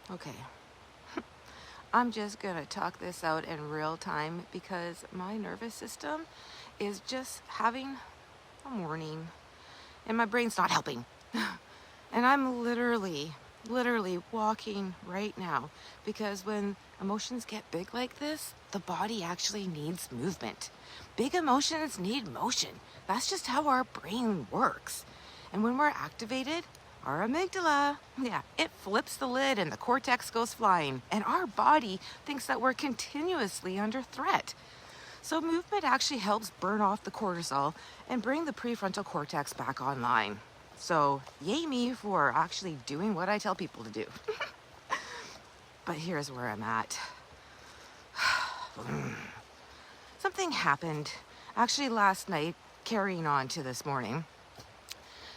Okay, I'm just gonna talk this out in real time because my nervous system is just having a morning and my brain's not helping. And I'm literally walking right now because when emotions get big like this, the body actually needs movement. Big emotions need motion. That's just how our brain works. And when we're activated, our amygdala, yeah, it flips the lid and the cortex goes flying. And our body thinks that we're continuously under threat. So movement actually helps burn off the cortisol and bring the prefrontal cortex back online. So yay me for actually doing what I tell people to do. But here's where I'm at. Something happened actually last night, carrying on to this morning,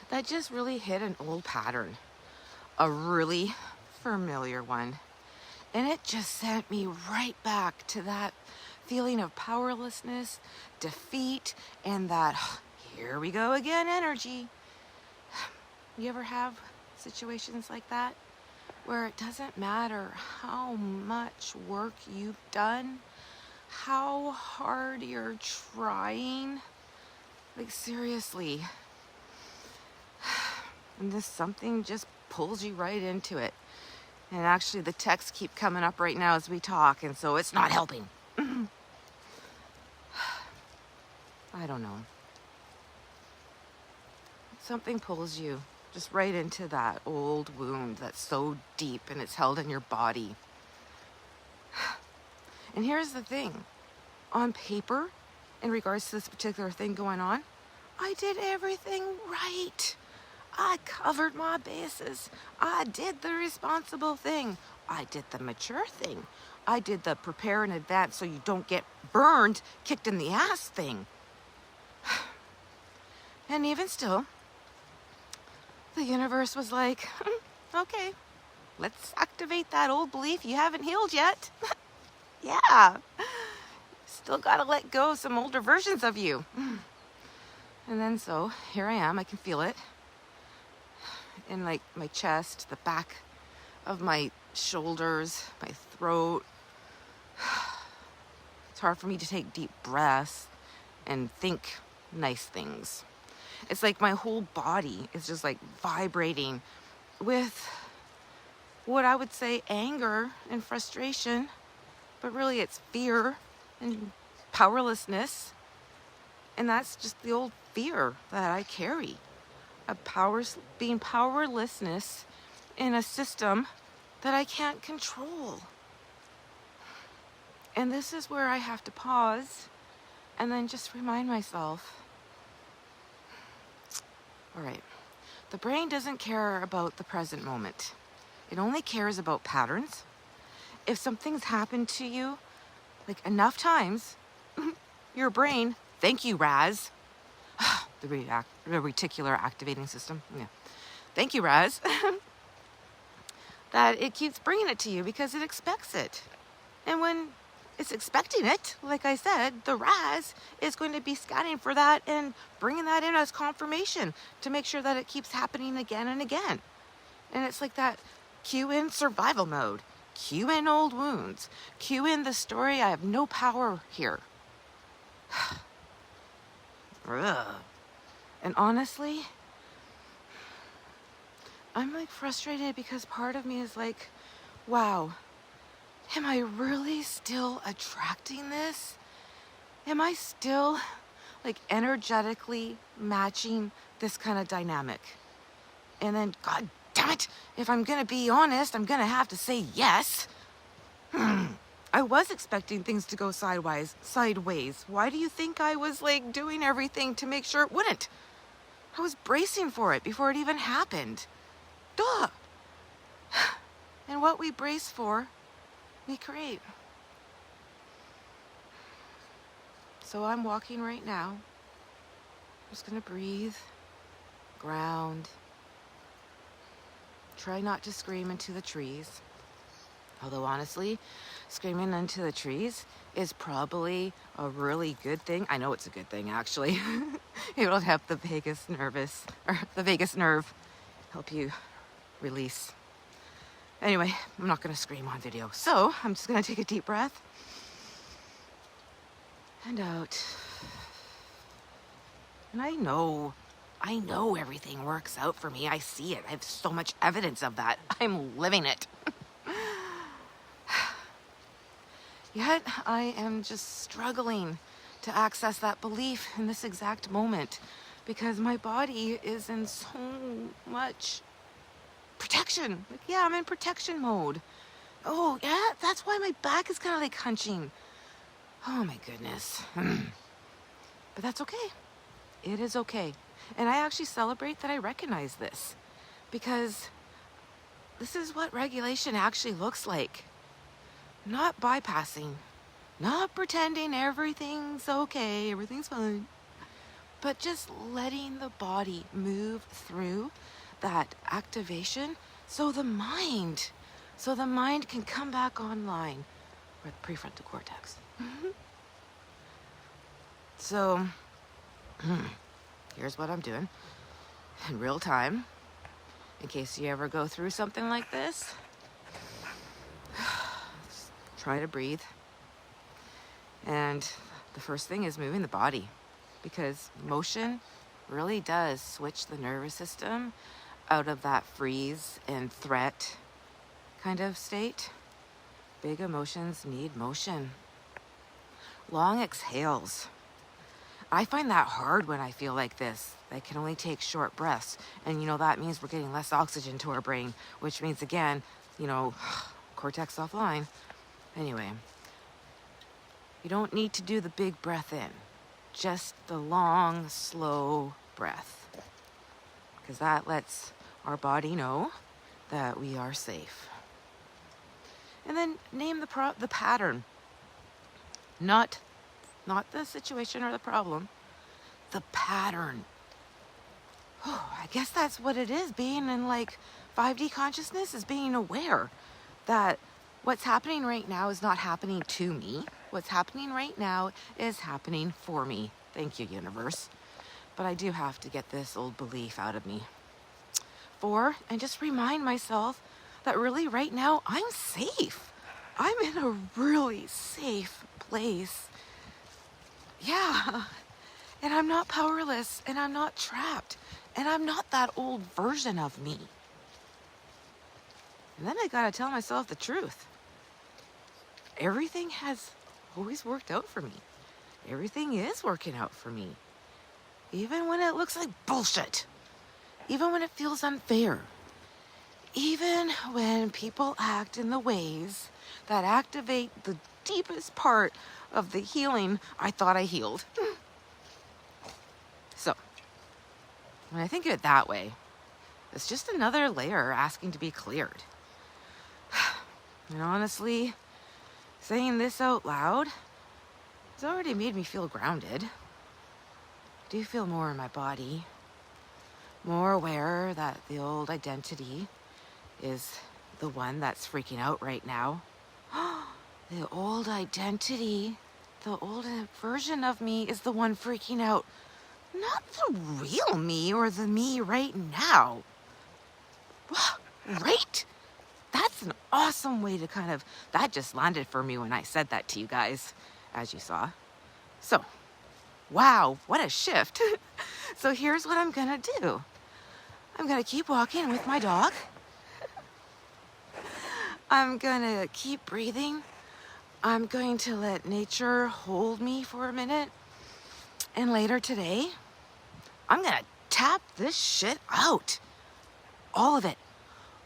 that just really hit an old pattern, a really familiar one. And it just sent me right back to that feeling of powerlessness, defeat, and that here we go again energy. You ever have situations like that where it doesn't matter how much work you've done, how hard you're trying, like seriously, and this something just pulls you right into it. And actually the texts keep coming up right now as we talk, and so it's not helping. I don't know. Something pulls you just right into that old wound that's so deep and it's held in your body. And here's the thing. On paper, in regards to this particular thing going on, I did everything right. I covered my bases. I did the responsible thing. I did the mature thing. I did the prepare in advance so you don't get burned, kicked in the ass thing. And even still, the universe was like, okay, let's activate that old belief you haven't healed yet. Yeah, still gotta let go of some older versions of you. And then so here I am, I can feel it in like my chest, the back of my shoulders, my throat. It's hard for me to take deep breaths and think nice things. It's like my whole body is just like vibrating with what I would say anger and frustration, but really it's fear and powerlessness. And that's just the old fear that I carry of being powerlessness in a system that I can't control. And this is where I have to pause and then just remind myself, all right, the brain doesn't care about the present moment. It only cares about patterns. If something's happened to you like enough times, your brain, thank you, Raz, the reticular activating system, yeah, thank you, Raz, that it keeps bringing it to you because it expects it. And when it's expecting it, like I said, the Raz is going to be scanning for that and bringing that in as confirmation to make sure that it keeps happening again and again. And it's like that cue in survival mode, cue in old wounds, cue in the story, I have no power here. And honestly, I'm like frustrated because part of me is like, wow, am I really still attracting this? Am I still like energetically matching this kind of dynamic? And then, God damn it, if I'm gonna be honest, I'm gonna have to say yes. I was expecting things to go sideways. Why do you think I was like doing everything to make sure it wouldn't? I was bracing for it before it even happened. Duh. And what we brace for, we create. So I'm walking right now. I'm just gonna breathe, ground. Try not to scream into the trees. Although honestly, screaming into the trees is probably a really good thing. I know it's a good thing, actually. It'll help the vagus nerve help you release. Anyway, I'm not going to scream on video. So I'm just going to take a deep breath and out. And I know everything works out for me. I see it. I have so much evidence of that. I'm living it. Yet I am just struggling to access that belief in this exact moment because my body is in so much protection. Like, yeah, I'm in protection mode. Oh, yeah, that's why my back is kind of like hunching. Oh my goodness. But that's okay. It is okay. And I actually celebrate that I recognize this because this is what regulation actually looks like. Not bypassing, not pretending everything's okay, everything's fine, but just letting the body move through that activation so the mind can come back online with the prefrontal cortex. So here's what I'm doing in real time in case you ever go through something like this. Try to breathe. And the first thing is moving the body because motion really does switch the nervous system out of that freeze and threat kind of state. Big emotions need motion. Long exhales. I find that hard when I feel like this. I can only take short breaths. And that means we're getting less oxygen to our brain, which means again, cortex offline. Anyway, you don't need to do the big breath in, just the long, slow breath, because that lets our body know that we are safe. And then name the pattern, not the situation or the problem, the pattern. Oh, I guess that's what it is. Being in 5D consciousness is being aware that what's happening right now is not happening to me. What's happening right now is happening for me. Thank you, universe. But I do have to get this old belief out of me. And just remind myself that really right now I'm safe. I'm in a really safe place. Yeah. And I'm not powerless, and I'm not trapped, and I'm not that old version of me. And then I gotta tell myself the truth. Everything has always worked out for me. Everything is working out for me. Even when it looks like bullshit. Even when it feels unfair. Even when people act in the ways that activate the deepest part of the healing I thought I healed. So, when I think of it that way, it's just another layer asking to be cleared. And honestly, saying this out loud has already made me feel grounded. I do feel more in my body, more aware that the old identity is the one that's freaking out right now. The old identity, the old version of me is the one freaking out. Not the real me or the me right now. Right? That's an awesome way to that just landed for me when I said that to you guys, as you saw. So, wow, what a shift. So here's what I'm gonna do. I'm gonna keep walking with my dog. I'm gonna keep breathing. I'm going to let nature hold me for a minute. And later today, I'm gonna tap this shit out. All of it.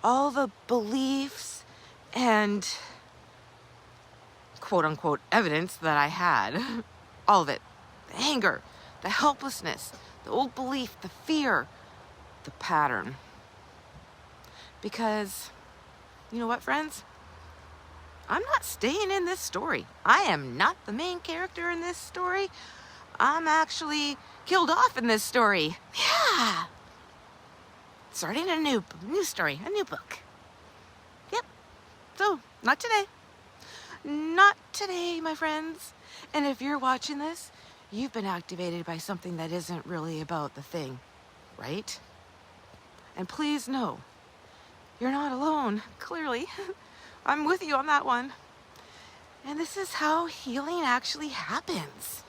All the beliefs and quote unquote evidence that I had. All of it. The anger, the helplessness, the old belief, the fear, the pattern. Because, you know what, friends? I'm not staying in this story. I am not the main character in this story. I'm actually killed off in this story. Yeah. Starting a new story, a new book. Yep. So, not today. Not today, my friends. And if you're watching this, you've been activated by something that isn't really about the thing, right? And please know, You're not alone, clearly. I'm with you on that one. And this is how healing actually happens.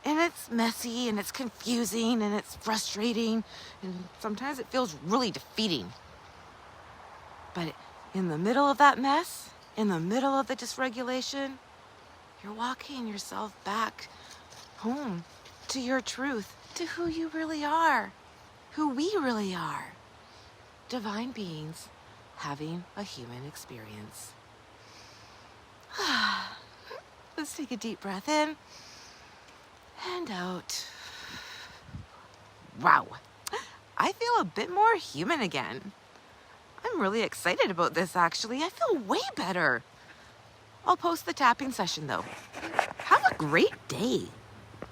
And it's messy, and it's confusing, and it's frustrating, and sometimes it feels really defeating. But in the middle of that mess, in the middle of the dysregulation, you're walking yourself back home to your truth, to who you really are, who we really are. Divine beings having a human experience. Let's take a deep breath in and out. Wow, I feel a bit more human again. I'm really excited about this, actually. I feel way better. I'll post the tapping session, though. Have a great day.